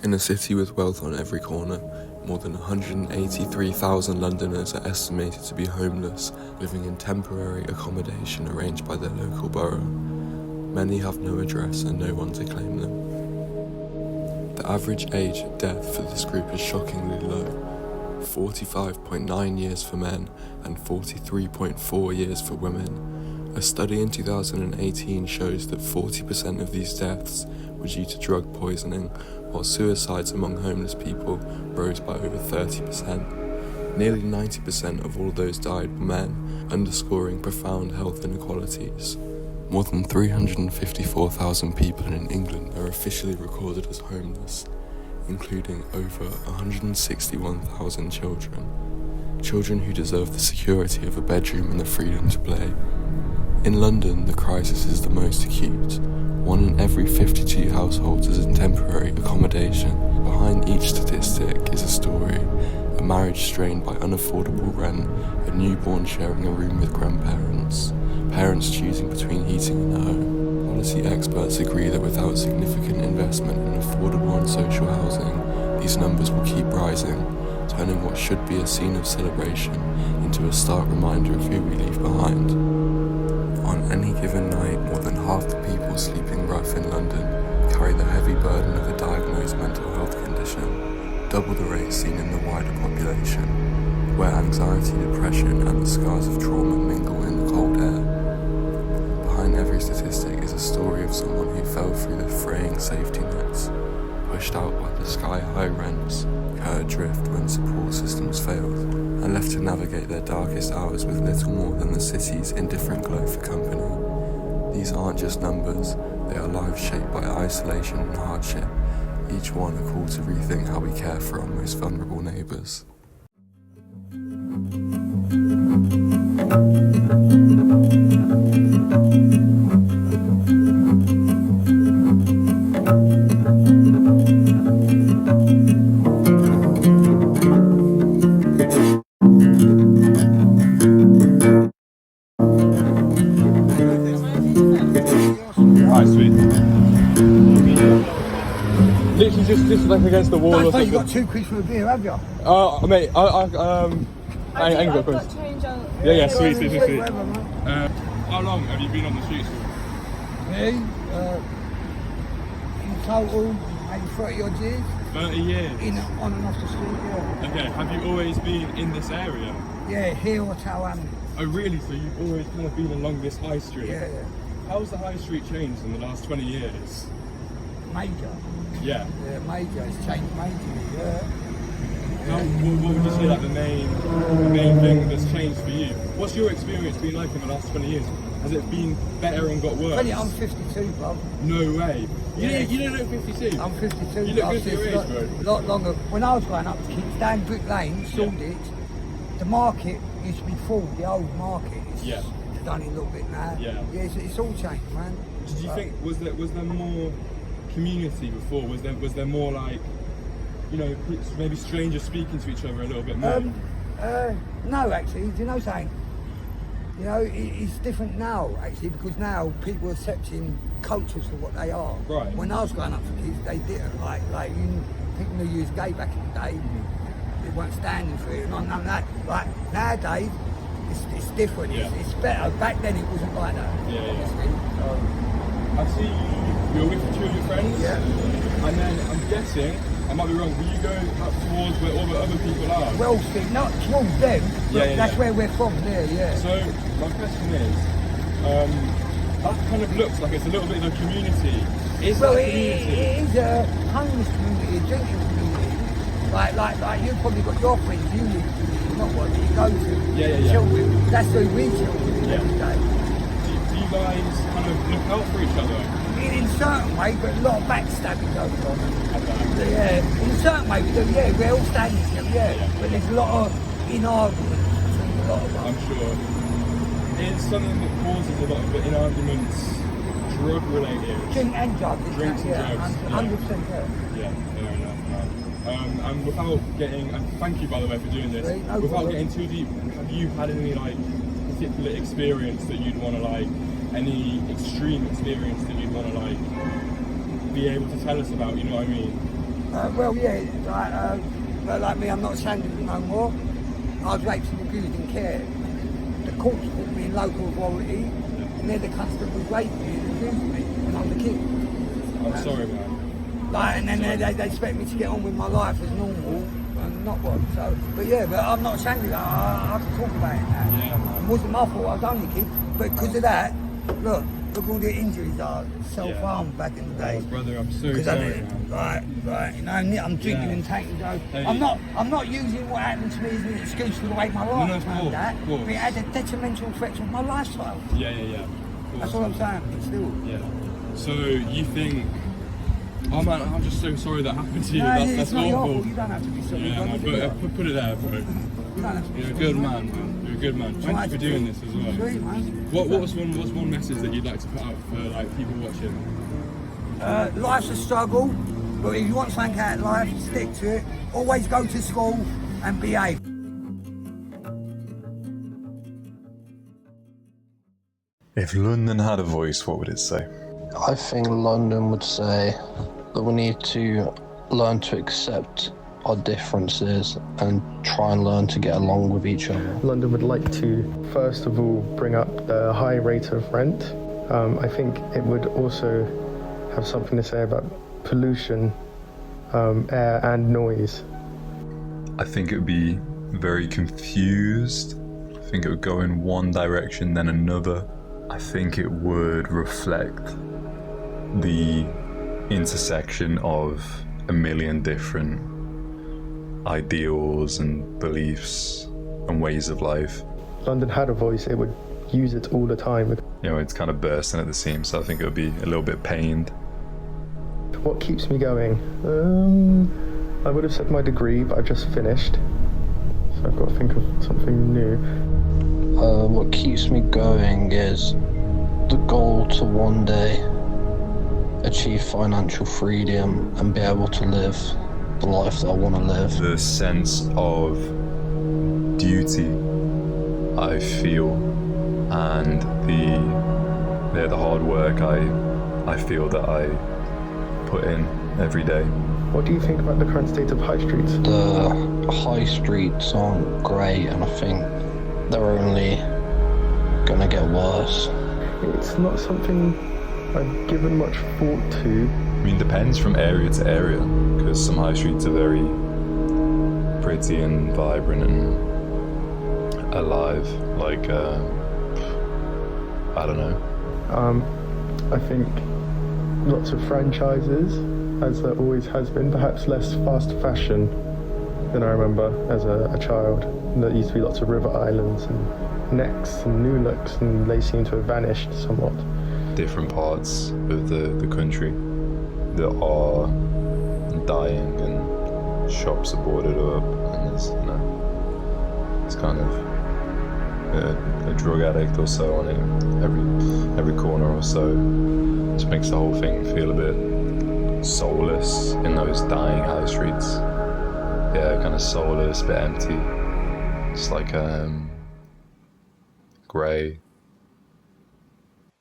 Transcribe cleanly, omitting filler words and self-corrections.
In a city with wealth on every corner, more than 183,000 Londoners are estimated to be homeless, living in temporary accommodation arranged by their local borough. Many have no address and no one to claim them. The average age of death for this group is shockingly low, 45.9 years for men and 43.4 years for women. A study in 2018 shows that 40% of these deaths were due to drug poisoning, while suicides among homeless people rose by over 30%. Nearly 90% of all those died were men, underscoring profound health inequalities. More than 354,000 people in England are officially recorded as homeless, including over 161,000 children. Children who deserve the security of a bedroom and the freedom to play. In London, the crisis is the most acute. 1 in every 52 households is in temporary accommodation. Behind each statistic is a story: a marriage strained by unaffordable rent, a newborn sharing a room with grandparents, parents choosing between heating and a home. Policy experts agree that without significant investment in affordable and social housing, these numbers will keep rising, turning what should be a scene of celebration into a stark reminder of who we leave behind. On any given night, more than half the people sleeping rough in London carry the heavy burden of a diagnosed mental health condition, double the rate seen in the wider population, where anxiety, depression and the scars of trauma mingle in the cold air. Behind every statistic is a story of someone who fell through the fraying safety nets, pushed out by the sky-high rents, cut adrift when support systems failed, and left to navigate their darkest hours with little more than the city's indifferent glow for company. These aren't just numbers, they are lives shaped by isolation and hardship, each one a call to rethink how we care for our most vulnerable neighbours. Literally just like against the wall or something. You've got £2 for a beer, have you? Mate, I ain't got coins. Yeah, sweet. How long have you been on the streets for? Me? In total, maybe 30 odd years. 30 years? On and off the street, yeah. Okay, have you always been in this area? Yeah, here or Tower Hamlets. Oh really? So you've always kind of been along this high street? Yeah. How's the high street changed in the last 20 years? Major. Yeah, major. It's changed majorly, yeah. What would you say like the main thing that's changed for you? What's your experience been like in the last 20 years? Has it been better and got worse? I'm 52, bro. No way. Yeah. You don't look 52? I'm 52. You look good for your age, bro. A lot longer. When I was growing up, down Brick Lane, Shoreditch, the market used to be full, the old market. It's done it a little bit now. Yeah. It's all changed, man. Did you think, was there more community before? Was there more like, you know, maybe strangers speaking to each other a little bit more? No, actually. Do you know something? You know, it's different now, actually, because now people are accepting cultures for what they are. Right. When I was growing up for kids, they didn't. Like people knew you was gay back in the day. They weren't standing for it, and none of that. Like nowadays, it's different. Yeah. It's better. Back then, it wasn't like that. I see you're with two of your friends. Yeah. And then I'm guessing, I might be wrong, will you go up towards where all the other people are? Well, not towards them, but that's where we're from, yeah. So, my question is, that kind of looks like it's a little bit of a community. Is that a community? It is a homeless community, a drinking community. Like you've probably got your friends, you live with, not what you go to. Chill with. That's who we chill with every day. Do you guys kind of look out for each other? In a certain way, but a lot of backstabbing goes on. Yeah, in a certain way we do, we're all standing together, but there's a lot of in-arguments between a lot of us. I'm sure. It's something that causes a lot of in-arguments, drug-related. Drinks and drugs. Drinks and drugs. 100%, Yeah, fair enough, man. And without getting, and thank you by the way for doing this, without getting too deep, have you had any like particular experience that you'd want to like, any extreme experience that you'd want to like be able to tell us about, you know what I mean? Well, yeah, like me, I'm not ashamed no more. I was raped and abused in care. The courts put me in local authority, and they're the cunts that was raping me and abusing me when I was a kid. I'm sorry, man. Like, and then they expect me to get on with my life as normal and not what. So, but I'm not ashamed of that. I can talk about it now. Yeah. It wasn't my fault. I was only a kid, but because of that, look all the injuries I self-harmed back in the day. Oh, brother, I'm so sorry, man. Right, you know, I'm drinking and taking drugs. Hey. I'm not using what happened to me as an excuse for the way my life turned out. But it had a detrimental effect on my lifestyle. Yeah. That's what I'm saying, but still. Yeah. So you think... Oh man, I'm just so sorry that happened to you. No, That's it's not your awful. fault. You don't have to be sorry. Yeah, man, but put it there, bro. You don't have to be You're a sorry. good man. You're a good man. Thank you for doing this as well. Sweet, man. What's one message that you'd like to put out for like people watching? Life's a struggle, but if you want something out of life, stick to it. Always go to school and behave. If London had a voice, what would it say? I think London would say that we need to learn to accept our differences and try and learn to get along with each other. London would like to, first of all, bring up the high rate of rent. I think it would also have something to say about pollution, air and noise. I think it would be very confused. I think it would go in one direction, then another. I think it would reflect the intersection of a million different ideals and beliefs and ways of life. London had a voice, it would use it all the time. You know, it's kind of bursting at the seams, so I think it would be a little bit pained. What keeps me going? I would have said my degree, but I just finished. So I've got to think of something new. What keeps me going is the goal to one day achieve financial freedom and be able to live the life that I want to live. The sense of duty I feel, and the hard work I feel that I put in every day. What do you think about the current state of high streets? The high streets aren't great, and I think they're only gonna get worse. It's not something I've given much thought to. I mean, depends from area to area, because some high streets are very pretty and vibrant and alive, like, I don't know. I think lots of franchises, as there always has been, perhaps less fast fashion than I remember as a child. There used to be lots of River Islands and Necks and New Looks, and they seem to have vanished somewhat. Different parts of the country that are dying, and shops are boarded up, and there's, you know, it's kind of a drug addict or so on it every corner or so. Just makes the whole thing feel a bit soulless in those dying high streets. Yeah, kind of soulless, a bit empty. Just like grey.